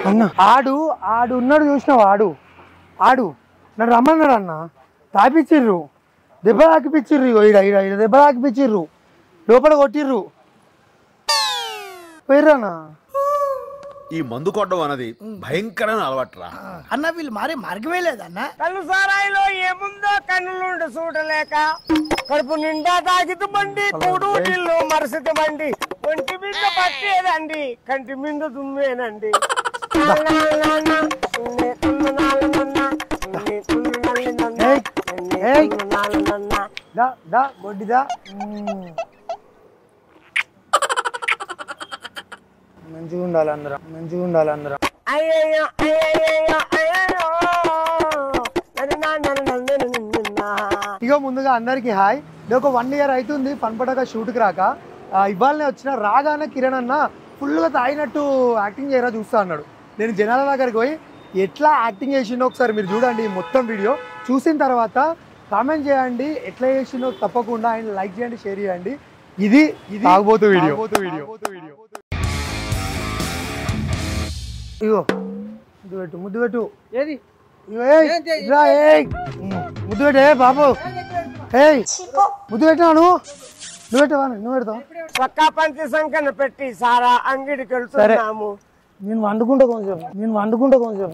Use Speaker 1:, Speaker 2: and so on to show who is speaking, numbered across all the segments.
Speaker 1: అన్న ఆడు ఉన్నాడు చూసినావు ఆడు నన్ను రమ్మన్నాడు అన్న తాపిచ్చిర్రు దెబ్బ తాకిపిచ్చిర్రు ఈడ దెబ్బ తాకిపిచ్చిర్రు లోపల కొట్టిర్రు పోయిర్రన్నా
Speaker 2: ఈ మందు కొట్టడం అన్నది భయంకరమైన అలవాటురా
Speaker 3: అన్న వీళ్ళు మారే మార్గమే లేదన్న.
Speaker 4: కళ్ళు సారాయిలో ఏముందో కన్నులుండి చూడలేక కడుపు నిండా తాగితు బండి కూడు ఇల్లు మరుసటి బండి ఒంటి మీద పట్టేదండి కంటి మీద దుమ్మేనండి
Speaker 1: గొడ్డిదా మంచిగా ఉండాలి అందరం
Speaker 4: అయ్యయ్యో
Speaker 1: ఇగో ముందుగా అందరికి హాయ్ ఇది ఒక 1 year అవుతుంది పనపడక షూట్కి రాక ఇవాళనే వచ్చిన రాగానే కిరణ్ అన్న ఫుల్గా తాగినట్టు యాక్టింగ్ చేయరా చూస్తా అన్నాడు. నేను జనాల దగ్గరికి పోయి ఎట్లా యాక్టింగ్ చేసిండో ఒకసారి మీరు చూడండి మొత్తం వీడియో చూసిన తర్వాత కామెంట్ చేయండి ఎట్లా చేసిండో తప్పకుండా ఆయన లైక్ చేయండి షేర్ చేయండి. ఇది తాగబోతు వీడియో ఇగో ముద్దు పెట్టు ఏది ముద్దు పెట్టే బాబు ముద్దు పెట్టినాను నువ్వు పెట్టవా నువ్వు పెడతావు
Speaker 4: పక్కా పంచి సంకన పెట్టి సారా అంగిడికి వెళ్తున్నాము.
Speaker 1: నేను వండుకుంటా కొంచెం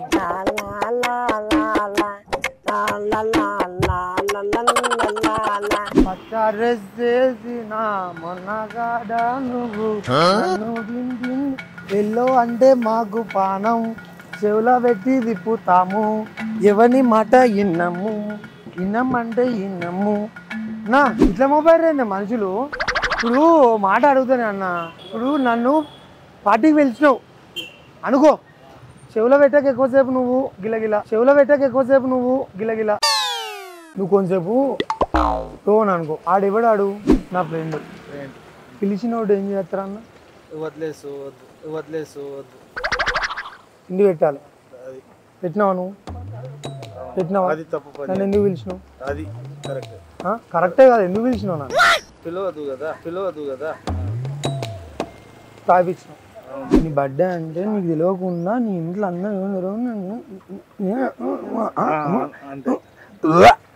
Speaker 1: పచ్చారేసిన మొన్నగాడా నువ్వు ఎల్లో అంటే మాకు పానం చెవులో పెట్టి తిప్పుతాము ఎవని మాట ఇన్నమంటే ఇన్నము నా ఇట్లా మొబైల్ రేంది మనుషులు. ఇప్పుడు మాట అడుగుతానే అన్న ఇప్పుడు నన్ను పార్టీకి పిలిచినావు అనుకో చెవులో పెట్టక ఎక్కువసేపు నువ్వు గిలగిల నువ్వు కొంచెంసేపు టోన్ అనుకో ఆడెవడాడు నా ఫ్రెండ్ పిలిచినోడు ఏం చేస్తారా అన్న
Speaker 3: వదిలేసు
Speaker 1: ఇంటికి పెట్టాలి పెట్టినావా నువ్వు నన్ను ఎందుకు పిలిచినావు
Speaker 3: అది
Speaker 1: కరెక్టే కదా ఎందుకు పిలిచినావు నన్ను
Speaker 3: పిలవదు కదా
Speaker 1: తాగిపించినావు నీ బర్త్డే అంటే నీకు తెలియకుండా నీ ఇంట్లో అందరూ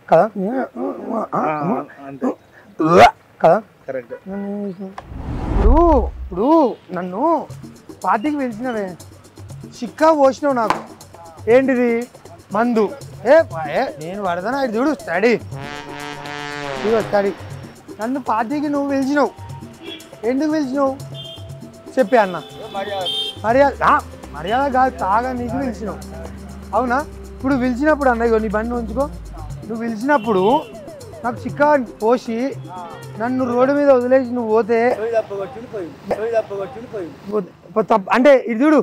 Speaker 1: కదా కదా ఇప్పుడు నన్ను పార్టీకి పిలిచినవే చిక్కా పోసినావు నాకు ఏంటిది మందు నేను పడతాను అది చూడు స్టడీ నన్ను పార్టీకి నువ్వు పిలిచినావు ఎందుకు పిలిచినావు చెప్పే అన్న మర్యాద కాదు తాగా నీకు పిలిచినావు అవునా. ఇప్పుడు పిలిచినప్పుడు అన్న ఇగో నీ బండి ఉంచుకో నువ్వు పిలిచినప్పుడు నాకు చిక్కా పోసి నన్ను రోడ్డు మీద వదిలేసి నువ్వు పోతే అంటే ఇది చూడు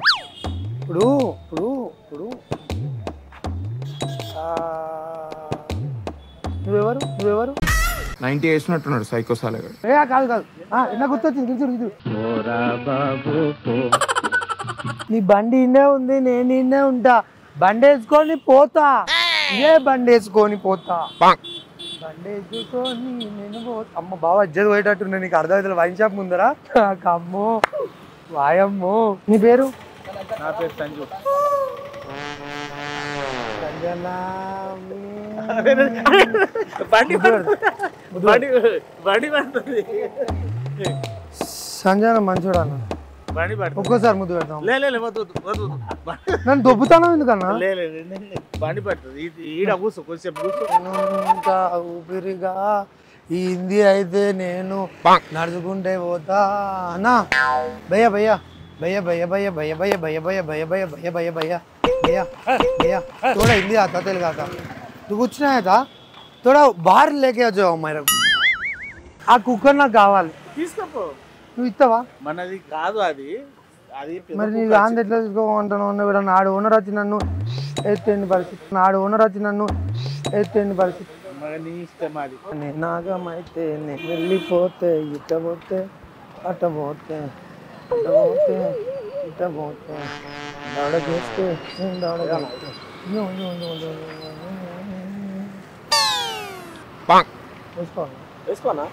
Speaker 1: ఇప్పుడు నువ్వెవరు
Speaker 5: 90 వేసినట్టున్నాడు సైకో సాలగాడు.
Speaker 1: కాదు ఎలా గుర్తొచ్చింది చూడు నీ బండి ఇన్నే ఉంది నేను ఇన్నే ఉంటా బండి వేసుకొని పోతా బండి వేసుకొని నేను అమ్మ బాగా అజ్జది పోయేటట్టు నీకు అర్థమవుతుంది వైన్ షాప్ ముందరా అమ్మో వాయమ్మో. నీ పేరు?
Speaker 3: నా పేరు సంజు.
Speaker 1: సంజన మంచోడు అన్న ఒక్కోసారి ముద్దు పెడతాం నన్ను దొబ్బుతాను ఎందుకన్నా ఊపిరిగా ఈ హిందీ అయితే నేను నడుచుకుంటే పోతా అన్నా భయ్యా భయ్యా भैया भैया भैया भैया भैया भैया भैया भैया भैया भैया भैया भैया भैया भैया थोड़ा हिंदी आता तेलुगु आता तू कुछ नहीं आता थोड़ा बाहर लेके जाओ मेरे आ कुकर నాకు కావాలి
Speaker 3: తీసుకోపో
Speaker 1: నువ్వు ఇస్తావా
Speaker 3: మనది కాదు అది
Speaker 1: మరి నీ గాంధీ ఎట్లా తీసుకోమంటాను కూడా నాడు ఓనర్ వచ్చి నన్ను ఎత్తేండి పరిస్థితి
Speaker 3: నీ ఇష్టం అది
Speaker 1: నాగమైతే వెళ్ళిపోతే ఇట్టబోతే అట్టబోతే ఇట్టబోతే దవడ చేస్తే
Speaker 3: వేసుకోనా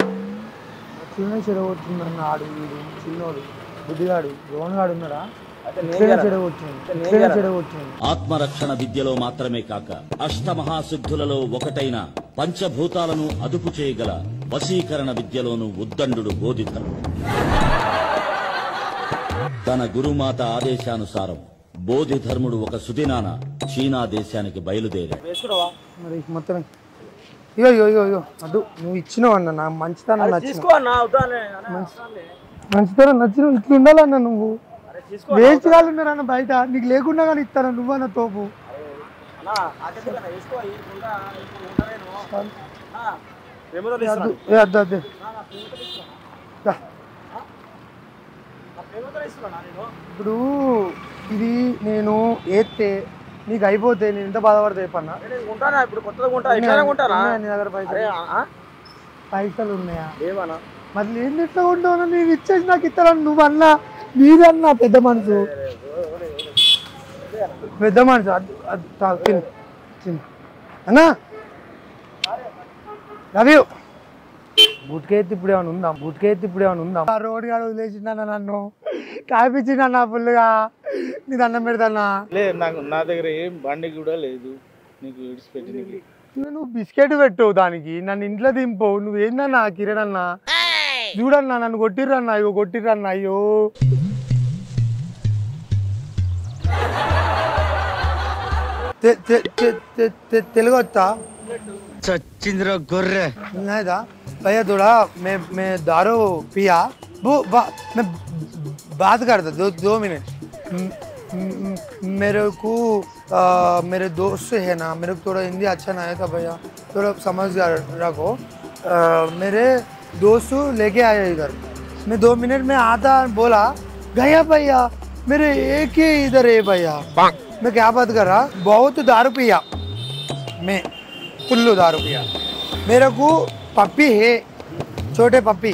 Speaker 1: చిన్న చెరగొట్టిందన్న ఆడు వీడు చిన్నోడు బుద్ధిగాడు రోహన్ గాడు ఉన్నాడా
Speaker 6: ఆత్మరక్షణ విద్యలో మాత్రమే కాక అష్టమహాసిద్ధులలో ఒకటైన పంచభూతాలను అదుపు చేయగల వశీకరణ విద్యలోనూ ఉద్దండు బోధిధర్ముడు. తన గురుమాత ఆదేశానుసారం బోధిధర్ముడు ఒక సుదినాన చీనా దేశానికి బయలుదేరాడు.
Speaker 1: మరి మొత్తం ఇగో ఇగో ఇగో ఇగో అడు నువ్వు ఇచ్చినావు అన్న నా మంచితనం మంచితనం నచ్చిన ఇట్లా ఉండాలన్న నువ్వు వేస్ట్ కాదు ఉన్నారన్న బయట నీకు లేకుండా కానీ ఇస్తాను నువ్వన్న తోపు అద్దు ఇప్పుడు ఇది నేను ఏస్తే నీకు అయిపోతే నేను ఎంత బాధపడతా చెప్పన్నా నీ దగ్గర పైసలు ఉన్నాయా మరి నేను ఎట్లా ఉంటావు నీకు ఇచ్చేసి నాకు ఇస్తాను నువ్వు అన్నా నీదన్నా పెద్ద మనసు అన్నా లవ్ యూ బూట్కైతే ఇప్పుడు ఏమైనా ఉందా ఆ రోడ్ కాడ వదిలేసిందన్న నన్ను కాపించిందన్న ఫుల్గా నీ దండం పెడతానా
Speaker 3: లేదు నా దగ్గర ఏం బండి కూడా లేదు నీకు విడిచిపెట్టి
Speaker 1: నువ్వు బిస్కెట్ పెట్టు దానికి నన్ను ఇంట్లో దింపు నువ్వేందన్నా కిరణ్ అన్న చూడన్నా నన్ను కొట్టిర్రన్నా అయ్యో కొట్టిర్రన్నా అయ్యో తెలుగు వచ్చా
Speaker 4: చచ్చింద్ర గొర్రె
Speaker 1: भैया थोड़ा मैं दारू पिया वो मैं बात करता 2 मिनट मेरे को मेरे दोस्त है ना मेरे को थोड़ा हिंदी अच्छा नहीं था भैया थोड़ा समझ रखो मेरे दोस्त लेके आया इधर मैं 2 मिनट में आता बोला गया भैया मेरे एक ही इधर है भैया मैं क्या बात कर रहा बहुत दारू पिया मैं फुल्लू दारू पिया मेरे को पप्पी है छोटे पप्पी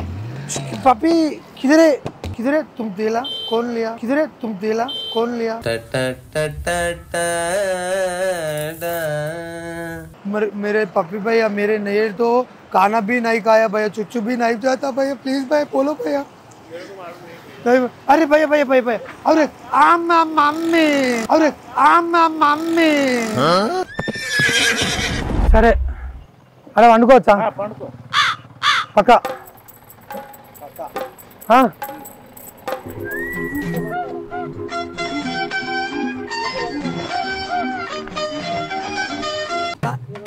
Speaker 1: किधरे तुम तेला कौन लिया किधरे तुम तेला कौन लिया मेरे पप्पी भैया मेरे नहीं तो खाना भी नहीं खाया भैया चुच्चू भी नहीं जाता भैया प्लीज भैया बोलो भैया अरे भैया भैया भैया भैया अरे आमा मम्मी अरे आमा मम्मी సరే అలా వండుకోవచ్చా పక్క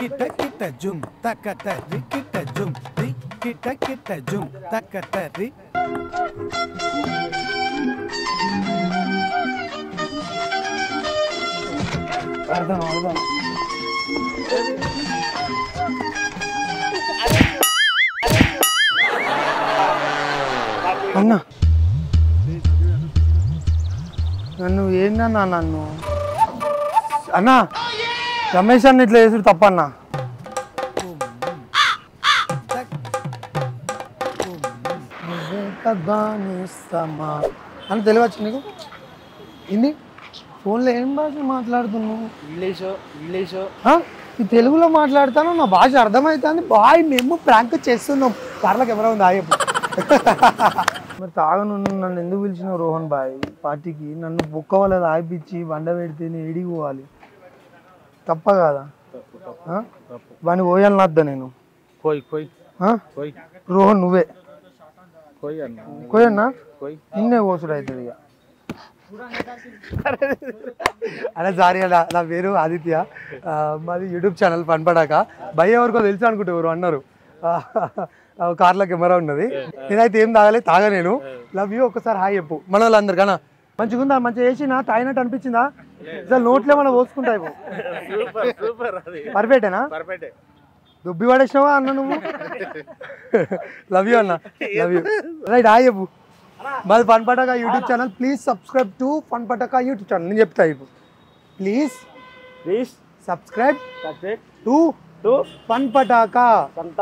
Speaker 7: కిట జుమ్ తకట రికిట జుమ్ కిట జుమ్ తకట రి
Speaker 1: అర్థం అన్నా నన్ను ఏందన్నా నన్ను అన్నా రమేష్ అన్న ఇట్లా చేసుడు తప్పన్నా అని తెలియవచ్చు నీకు హిందీ ఫోన్లో ఏం భాష మాట్లాడుతున్నావు
Speaker 3: ఇంగ్లీషు
Speaker 1: ఈ తెలుగులో మాట్లాడతాను నా భాష అర్థమవుతుంది బాయ్ మేము ప్రాంక్ చేస్తున్నాం కార్ల కెమెరా ఉంది ఆయప్పు మరి తాగను నన్ను ఎందుకు పిలిచినావు రోహన్ బాయ్ పార్టీకి నన్ను బుక్క వాళ్ళది ఆయిపించి బండ పెడితే నేను ఏడికి పోవాలి తప్ప కాదా వాడిని పోయాలని వద్దా నేను రోహన్ నువ్వే కోయన్నా నిన్నే కోసుడు అవుతుంది ఇక అలా సారీ అలా నా పేరు ఆదిత్య మాది యూట్యూబ్ ఛానల్ పనిపడాక భయ్య ఎవరికో తెలుసు అనుకుంటే ఎవరు అన్నారు కార్లో కెమెరా ఉన్నది నేనైతే ఏం తాగా నేను లవ్ యూ ఒకసారి హాయ్ చెప్పు మన వాళ్ళందరికన్నా మంచిగా ఉందా మంచిగా వేసినా తాగినట్టు అనిపించిందా అసలు నోట్లో ఏమన్నా పోసుకుంటాయి పర్ఫెక్టేనా దుబ్బి పడేసినావా అన్న నువ్వు లవ్ యూ అన్న లవ్ యూ రైట్ హాయ్ చెప్పు మాది fun Patakha YouTube channel please subscribe to fun Patakha YouTube channel నేను చెప్తా ఇప్పుడు please subscribe to fun Patakha సంట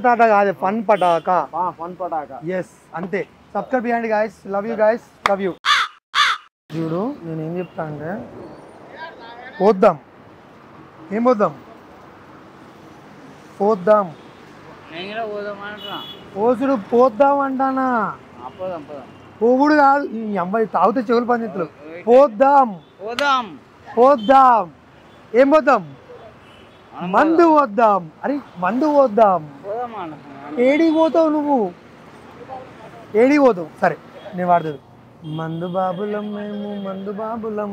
Speaker 1: తాట కాదు ఫన్ పటాకా ఎస్ అంతే సబ్స్క్రైబ్ చేయండి guys love you guys love you చూడు నేను ఏం చెప్తా అంటే పోద్దాం ఏం పోద్దాం పోసుడు పోద్దాం అంటానా పోగుడు కాదు ఈ అమ్మాయి తాగితే చెవులు పనిచేతులు పోద్దాం
Speaker 8: పోదాం
Speaker 1: పోద్దాం ఏం పోద్దాం మందు పోద్దాం అరే మందు పోద్దాం
Speaker 8: పోదాం అన్న
Speaker 1: ఏడికి పోతావు నువ్వు ఏడికి పోతావు సరే నేను వాడుతుంది మందు బాబులం మేము మందు బాబులం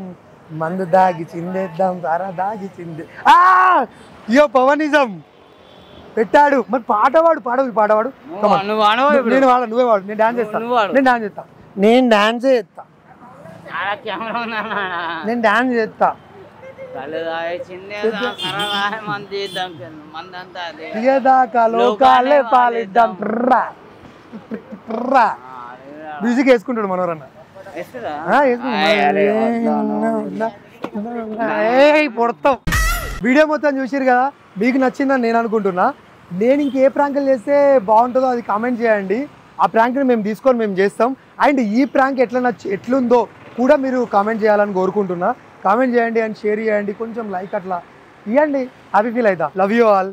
Speaker 1: మందు దాగి చిందేద్దాం సారా దాగి చిందే అయ్యో పవనిజం పెట్టాడు మరి పాటవాడు పాడవు పాటవాడు
Speaker 8: నువ్వు వాడవా ఇప్పుడు?
Speaker 1: నేను వాడ నువ్వే వాడు నేను డాన్స్ చేస్తాను
Speaker 8: నువ్వు వాడు.
Speaker 1: నేను డాన్స్ చేస్తా నేను డాన్స్ చేస్తా
Speaker 8: ఆడ కెమెరా ఉన్నా
Speaker 1: నేను డాన్స్ చేస్తా
Speaker 8: కళ్ళు తాగి చిందేదా కర్రదాయి మంది చేద్దాం మందంతా అదే
Speaker 1: దిగేదాకా లోకాలే పాలిద్దాం ట్రా ట్రా మ్యూజిక్ వేసుకుంటాడు మనోరన్న
Speaker 8: వేస్తుందా?
Speaker 1: పొడతాం వీడియో మొత్తం చూసిరు కదా మీకు నచ్చిందని నేను అనుకుంటున్నా నేను ఇంకే ప్రాంకులు చేస్తే బాగుంటుందో అది కామెంట్ చేయండి ఆ ప్రాంక్ని మేము తీసుకొని మేము చేస్తాం అండ్ ఈ ప్రాంక్ ఎట్లుందో కూడా మీరు కామెంట్ చేయాలని కోరుకుంటున్నా కామెంట్ చేయండి అండ్ షేర్ చేయండి కొంచెం లైక్ అట్లా ఇవ్వండి హ్యాపీ ఫీల్ అవుతా లవ్ యూ ఆల్